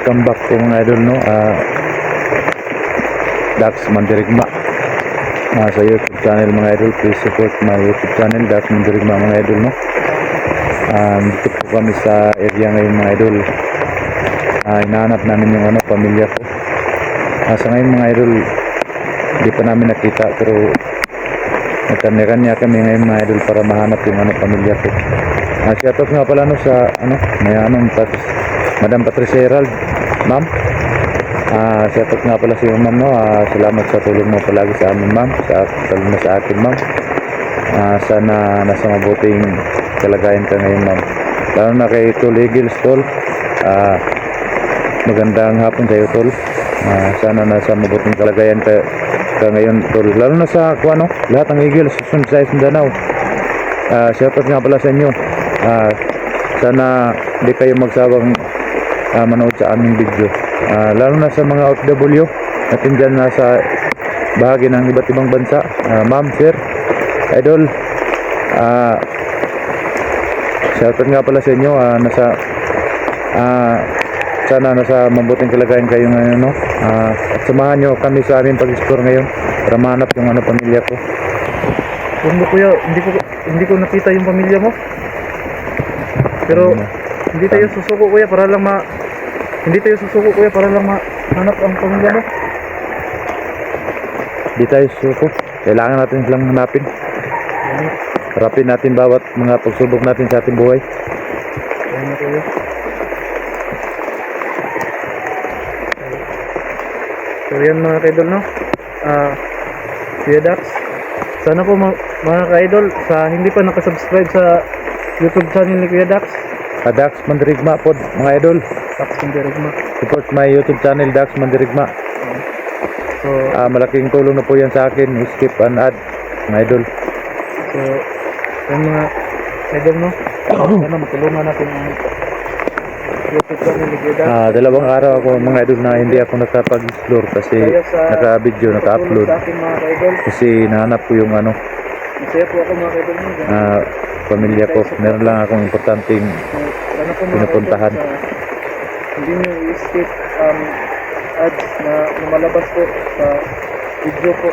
Welcome back po mga idol, no? Dax Mandirigma sa YouTube channel mga idol. Please support my YouTube channel Dax Mandirigma mga idol, no? Dito po kami sa area ngayon mga idol. Hinahanap namin yung pamilya ko. Sa ngayon mga idol, hindi pa namin nakita, pero nagkanya-kanya kami ngayon mga idol para mahanap yung pamilya ko. Shoutout nga pala no sa may Madam Patricia Herald, ma'am. Shoutout nga pala sa iyo ma'am, no? Salamat sa tulong mo palagi sa amin ma'am, lalo na sa akin ma'am. Sana nasa mabuting kalagayan ka ngayon ma'am, lalo na kay Tol Eagles Tol. Magandang hapon sa iyo Tol. Sana nasa mabuting kalagayan ka ngayon Tol, lalo na sa lahat ng Eagles sa Mindanao. Shoutout nga pala sa inyo. Sana di kayo magsawang manood sa aming video, lalo na sa mga OFW natin dyan nasa bahagi ng iba't ibang bansa. Ma'am, sir, idol, shoutout nga pala sa inyo. Sana nasa mabuting kalagayan kayo ngayon, no? At samahan nyo kami sa aming pag-explore ngayon para mahanap yung pamilya ko. Kuya, hindi ko nakita yung pamilya mo. Pero hindi tayo susuko kuya para lang mahanap ang pamilya mo. Hindi tayo susuko. Kailangan natin silang hanapin. Harapin natin bawat mga pagsubok natin sa ating buhay. Ayan na kuya. So yan mga ka-idol, no? Kuya Dax, sana po mga ka-idol, sa hindi pa nakasubscribe sa YouTube channel ni Kuya Dax, Dax Mandirigma po mga idol. Dax Mandirigma. Support my YouTube channel Dax Mandirigma. So malaking tulong na po yan sa akin. Skip and add mga idol. So yan mga idol, no? Sana matulungan natin ang YouTube channel ni Kuya Dax. Dalawang araw ako mga idol na hindi ako nakapag-explore kasi naka-video, naka-upload. Sa akin mga ka-idol, kasi nahanap ko yung masaya po ako mga ka-idol, pamilya ko. Meron lang akong importanteng sana po mga pinupuntahan. ka-idol, hindi nyo i-skip ads na lumalabas po sa video po.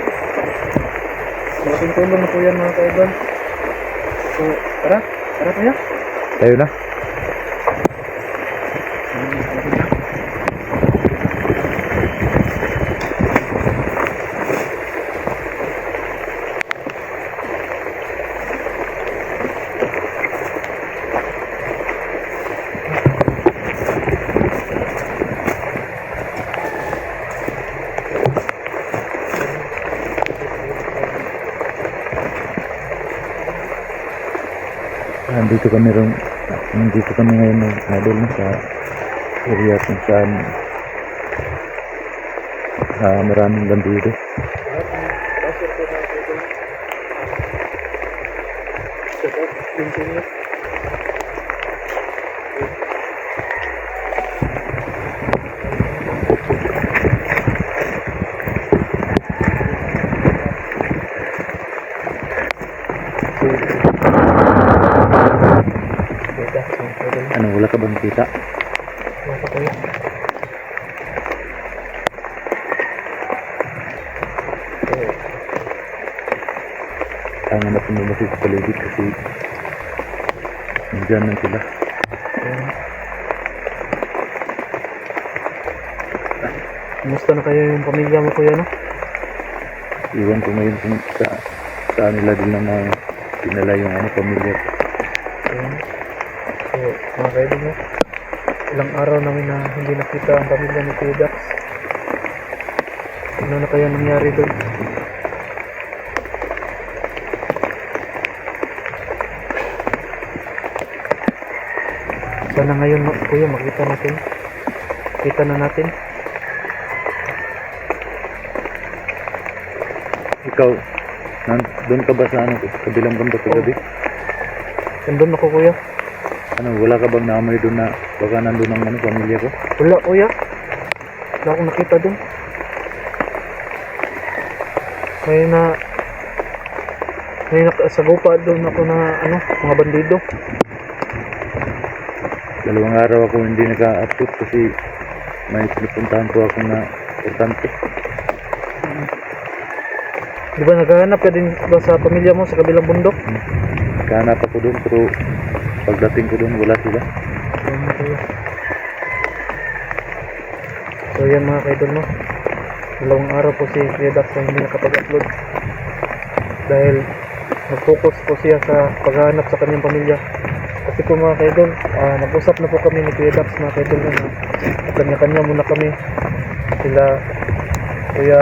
Malaking tulong na po yan mga ka-idol. So tara kuya. Tayo na. Nandito kami ngayon ng idol sa area kung saan maraming bandido. Wala ka bang kita? Wala pa kuya. Hanap mo kasi sa paligid kasi nandiyan lang sila. Kumusta na kayo yung pamilya mo kuya, no? Iwan ko ngayon kung saan nila din naman pinala yung pamilya ko. So mga ka-idol, no? Ilang araw namin na hindi nakita ang pamilya ni Kuya Dax. Ano na kaya nangyari doon? Sana ngayon kuya makita natin. Kita na natin. Ikaw, doon ka ba sa kabilang banda kagabi? Nandun ako kuya. Wala ka bang naamoy doon na baka nandun ang pamilya ko? Wala kuya. Wala akong nakita doon. May nakasagupa doon ako na mga bandido. Dalawang araw ako hindi naka-upload kasi may pinupuntahan po ako na importante. Di ba naghahanap ka din ba sa pamilya mo sa kabilang bundok? Naghahanap ako doon pero pagdating ko doon wala sila. So yan mga kaidol no, dalawang araw po si Kuya Dax na hindi nakapag-upload dahil nag-focus po siya sa paghahanap sa kanyang pamilya. Kasi po mga kaidol, nag-usap na po kami ni Kuya Dax mga kaidol na kanya-kanya muna kami sila Kuya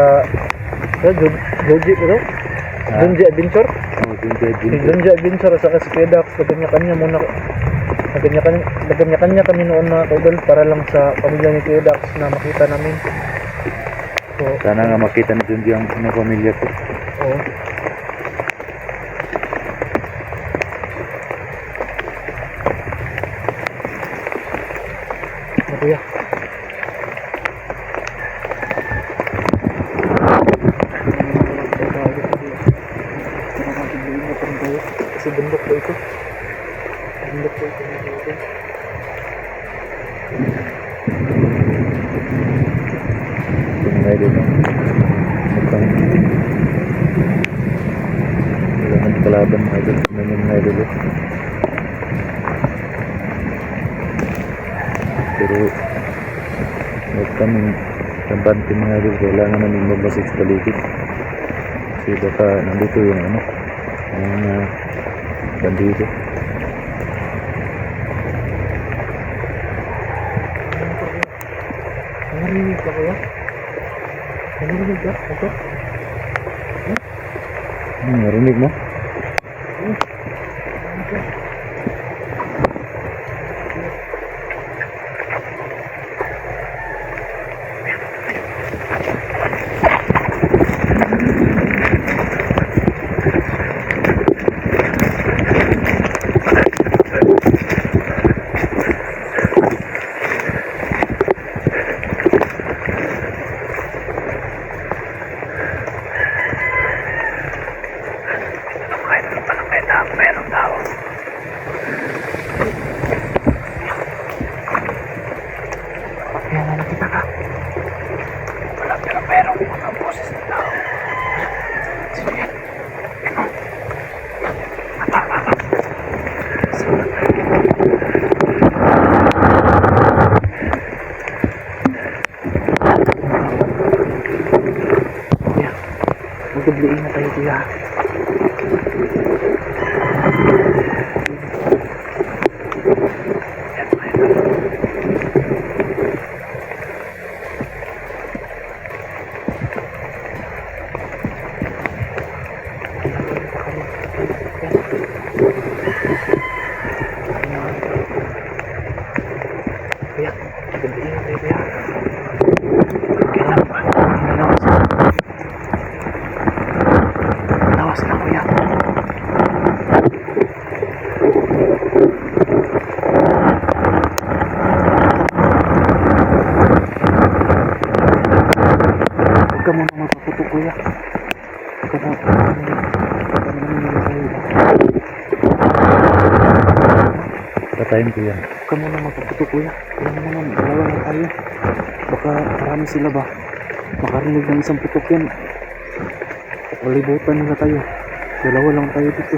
Joji ano? Junji Adventure? Oh, Si Junji Adventure at saka si Kuya Dax, kanya-kanya muna nagkanya-kanya kami noon mga kaidol para lang sa pamilya ni Kuya Dax na makita namin. So, sana nga makita ni Junji ang pamilya ko. oo. Ano kuya? Kasi bundok po ito. Bundok po ito. Ito mga idol no. Mukhang wala nang kalaban mga idol. Tingnan yung mga idol oh. Pero huwag kaming kampante mga idol. Kailangan namin magbasik sa paligid. Kasi baka nandito yung ano, mga bandido. Narinig ka kuya? Narinig ka? Ito? Narinig mo? Meron tao. Kaya nga nakita ka. Wala pero meron mga boses ng tao. Sige. Kuya, magdubliin na tayo kuya. Kuya, magdubliin na tayo kuya. Kailan ba? Lawas na kuya. Huwag ka muna magpaputo kuya. Huwag ka naman tayo. Patayin ko yan. Huwag ka muna magpaputo kuya. Kaya naman, dalawa lang tayo. Baka marami sila ba? Makarinig ng isang putok yan. Kalibutan nila tayo. Dalawa lang tayo dito.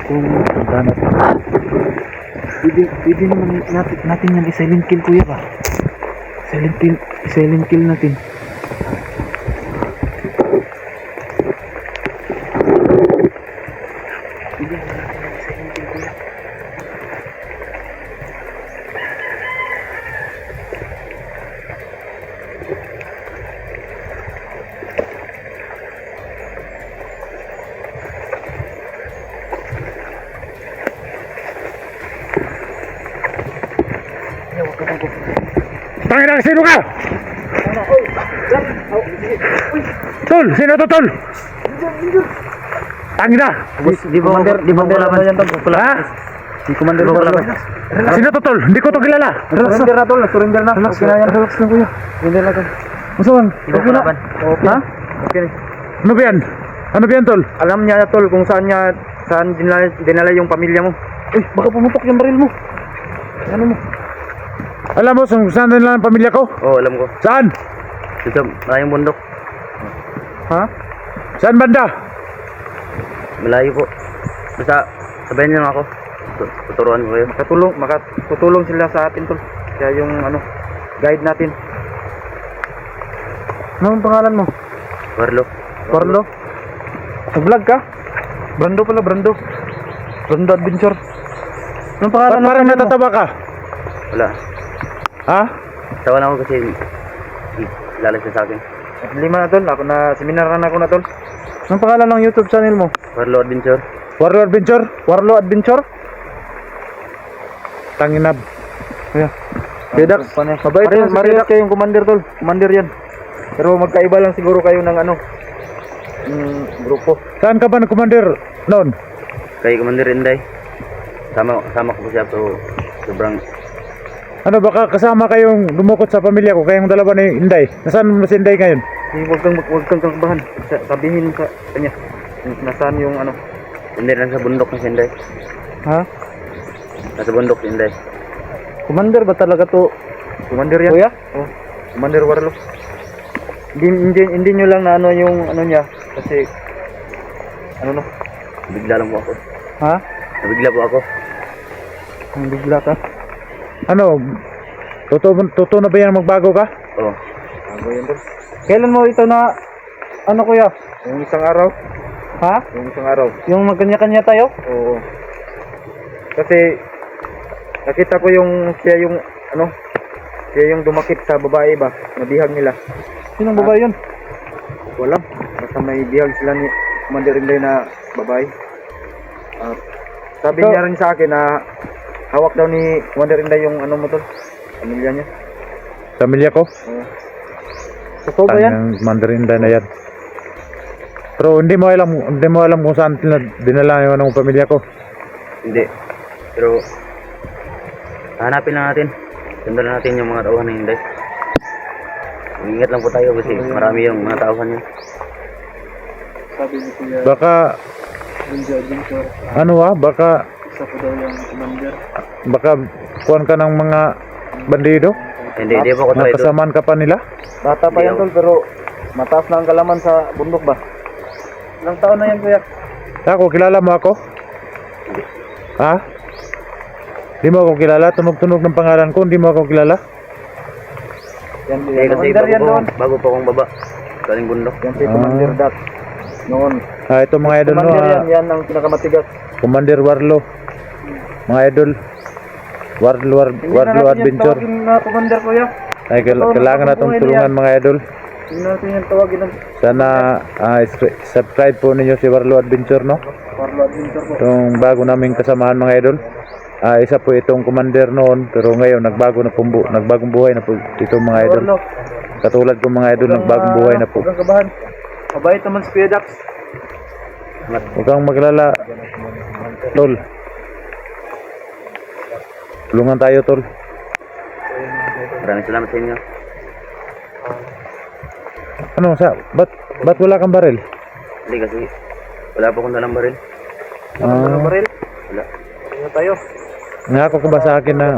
Kung pwede naman natin yan i-silent kill kuya ba? Silent kill natin. Pwede naman natin yan i-silent kill kuya. Tangina, sino ka? Tol, sino to tol? Tangina. Di ba laban yan tol? Ha? Di commander ko laban. Sino to tol? Hindi ko to kilala. Surrender na tol, surrender na. Okay na yan. Relax na kuya. Surrender na tol. Masaan? Okay na. Okay. Ha? Okay na. Ano ba yan? Ano ba yan tol? Alam niya tol kung saan dinala yung pamilya mo. Eh, baka pumutok yung baril mo. Ano mo? Alam mo saan na lang ang pamilya ko? Oo, alam ko. Saan? Dito, maraming bundok. Ha? Saan banda? Malayo po. Basta, sabayan niyo lang ako. Tuturuan ko kayo. Makatutulong sila sa atin tol. Kaya yung ano, guide natin. Anong pangalan mo? Carlo. Carlo? Nag-vlog ka? Brando pala, Brando. Brando Adventure. Anong pangalan Ba't ng parang channel mo? natatawa ka? Wala. Ha? Tawa lang ako kasi lalas na sa akin. At 5 na tol, ako na seminaran ako na tol. Anong pangalan ng YouTube channel mo? Carlo Adventure. Warlo Adventure? Warlo Adventure? Tanginab. Kuya. Kuya Dax. Mabait yan, Marius kayong commander tol. Commander yan. Pero magkaiba lang siguro kayo ng ano, grupo. Saan ka ba nag-commander noon? Kay Commander Inday. Sama ko po siya pero sobrang Ano, baka kasama kayong lumukot sa pamilya ko, kayong dalawa ni Inday. Nasaan mo si Inday ngayon? Huwag kang kabahan. Sabihin sa kanya. Nasaan yung ano? hindi lang sa bundok na si Inday. Ha? Nasa bundok si Inday. Commander ba talaga to? Commander yan? Kuya? Oh, Commander Warlo. Hindi nyo lang na ano yung ano niya. Kasi, ano no? Bigla lang po ako. Ha? Nabigla po ako. Ang bigla ka? Ano, totoo na ba yan magbago ka? Oo. Bago yan tol. Kailan mo ito na, ano kuya? Yung isang araw? Ha? Yung isang araw. Yung magkanya-kanya tayo? Oo. Kasi, nakita ko yung, siya yung dumakip sa babae ba? Nabihag nila. Sinong babae yun? Wala. Basta may bihag sila ni Commander Inday na babae. Sabi niya rin sa akin na hawak daw ni Commander Inday yung ano mo tol? Pamilya niya. Pamilya ko? Oo. Totoo ba yan? Ang Mandarin na yan. Pero hindi mo alam kung saan dinala yung anong pamilya ko. Hindi. Pero hanapin lang natin. Sundan natin yung mga tauhan ng Inday. Ingat lang po tayo kasi marami yung mga tauhan yun. Sabi ni Kuya Baka, Ninja Adventure, baka isa po daw yung commander. kuhan ka ng mga bandido? Hindi po ako traitor. Nakasamaan ka pa nila? Bata pa yan tol, pero mataas na ang kalaman sa bundok ba? Ilang taon na yan kuya? Ako, kilala mo ako? Ha? Di mo ako kilala? Tunog-tunog ng pangalan ko, hindi mo ako kilala? Yan Hindi kasi commander yan doon. bago pa akong baba. Galing bundok. Yan si Commander Dax. Noon. Ito mga idol no, Commander yan ang pinakamatigas. Commander Warlo. Mga idol. Warlo Adventure. Hindi na commander kuya. Ay, kailangan natong tulungan mga idol. Hindi natin yung tawagin ng Sana subscribe po ninyo si Warlo Adventure, no? Warlo Adventure po. Itong bago naming kasamahan mga idol. Isa po itong commander noon, pero ngayon nagbagong buhay na po itong mga idol. Warlo. Katulad ko mga idol, nagbagong buhay na po. Huwag kang kabahan. Mabait naman si Kuya Dax. Huwag kang maglala, tol. Tulungan tayo, tol. Maraming salamat sa inyo. Ba't wala kang baril? Hindi kasi wala pa akong dalang baril. Ano baril? Wala. Ano tayo? Nangako ka ba sa akin na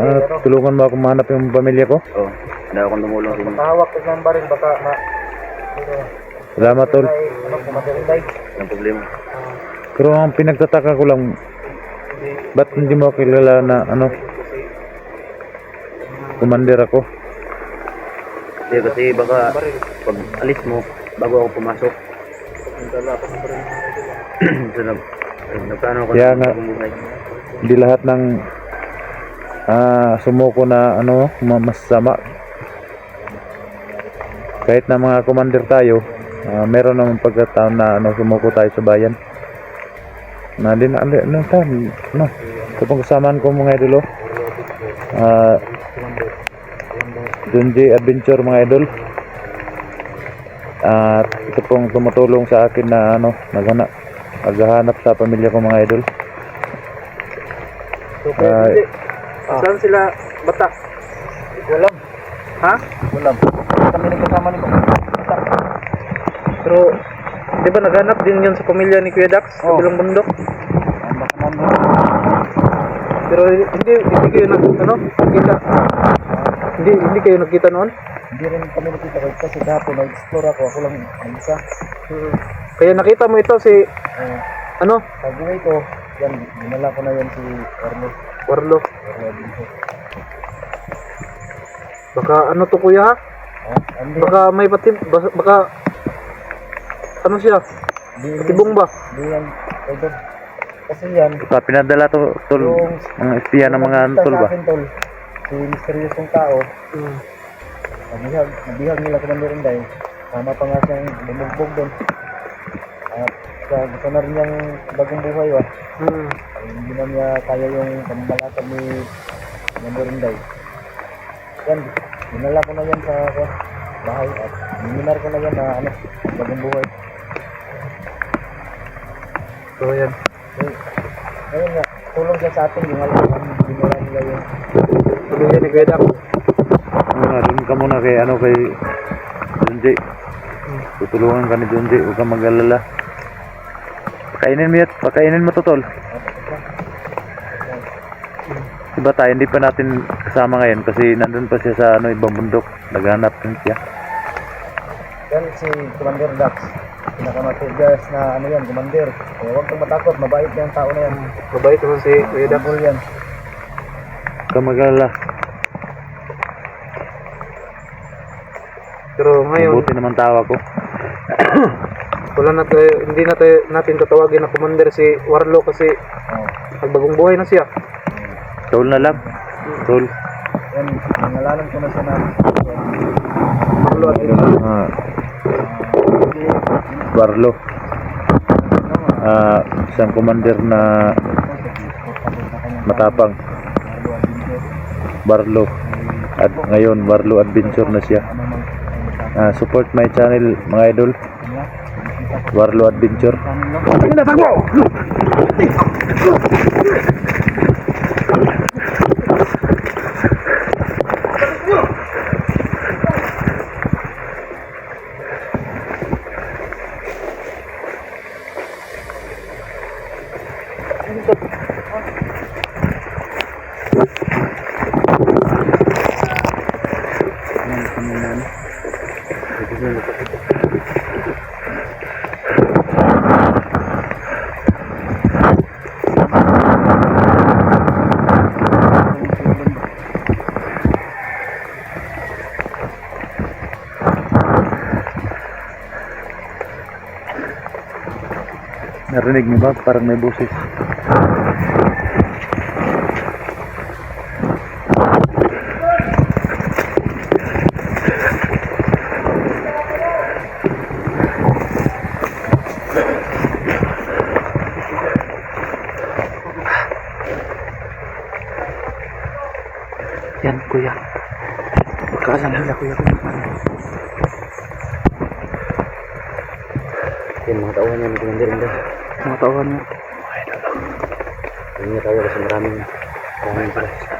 tulungan mo ako mahanap yung pamilya ko? Oo. Hindi akong tumulong sa inyo. Mahawak ka ng baril baka na Salamat, tol. ano Commander Inday. Walang problema. Pero ang pinagtataka ko lang, ba't hindi mo kilala na commander ako? Hindi kasi baka pag alis mo bago ako pumasok. So nagplano ako Kaya ng nga. bumuhay. Hindi lahat ng sumuko na masama. Kahit na mga commander tayo, meron naman pagkataon na sumuko tayo sa bayan. Ito pong kasamaan ko mga idol. Dunji Adventure mga idol. At ito pong tumutulong sa akin na maghahanap sa pamilya ko mga idol. Saan sila bata? Walang. Ha? Walang. Kami nagkasama ni bata. Pero, di ba naghanap din yun sa pamilya ni Kuya Dax? Sa bilang bundok? Pero hindi kayo nakita. Hindi kayo nakita noon? Hindi rin kami nakita kasi kahapon nag-explore ako lang mag-isa. Kaya nakita mo ito si ano? Pag-uwi ko, yan, dinala ko na yan si Warlo. Arlo dito. Baka ano to kuya ha? Hindi, Baka may baka ano siya? Patibong ba? Hindi yan, idol. Kasi yan, Baka pinadala to tol, mga espiya ng mga tol ba? Sa akin, tol, si misteryosong tao, nabihag nila Commander Inday, sama pa nga siyang bumugbog doon. At gusto na rin niyang bagong buhay ba? Hindi na niya kaya yung pamamalakad ni Commander Inday. Yan, dinala ko na yan sa bahay at niminar ko na yan na bagong buhay. So yan. Ngayon nga, tulong siya sa atin yung binira nila yung Tuloy yan ni Kuya Dak. Doon ka muna kay kay Junji. Tutulungan ka ni Junji, huwag kang mag-alala. Pakainin mo to tol. Diba tayo, hindi pa natin kasama ngayon kasi nandun pa siya sa ibang bundok. Naghanap din siya. yan si Commander Dax. Pinakamatigas na Commander. Huwag kang matakot, mabait yung tao na yan. Mabait naman si Kuya Dak. Double yan. Huwag kang mag-alala. Pero ngayon, Mabuti naman tawa ko. hindi natin tatawagin na commander si Warlo kasi Oh. nagbagong buhay na siya. Tol na lang. Tol. Yan, nangalanan ko na siya na Warlo at Barlo. Isang commander na matapang. Barlo. At ngayon Barlo Adventure na siya. Support my channel mga idol. Barlo Adventure. Narinig niyo ba? Parang may boses. yan kuya. Magkaalam nila kuya kung ano. yan, mga tauhan yan, Commander Inday. Mga tauhan niya. Hindi tayo kasi maraming sila.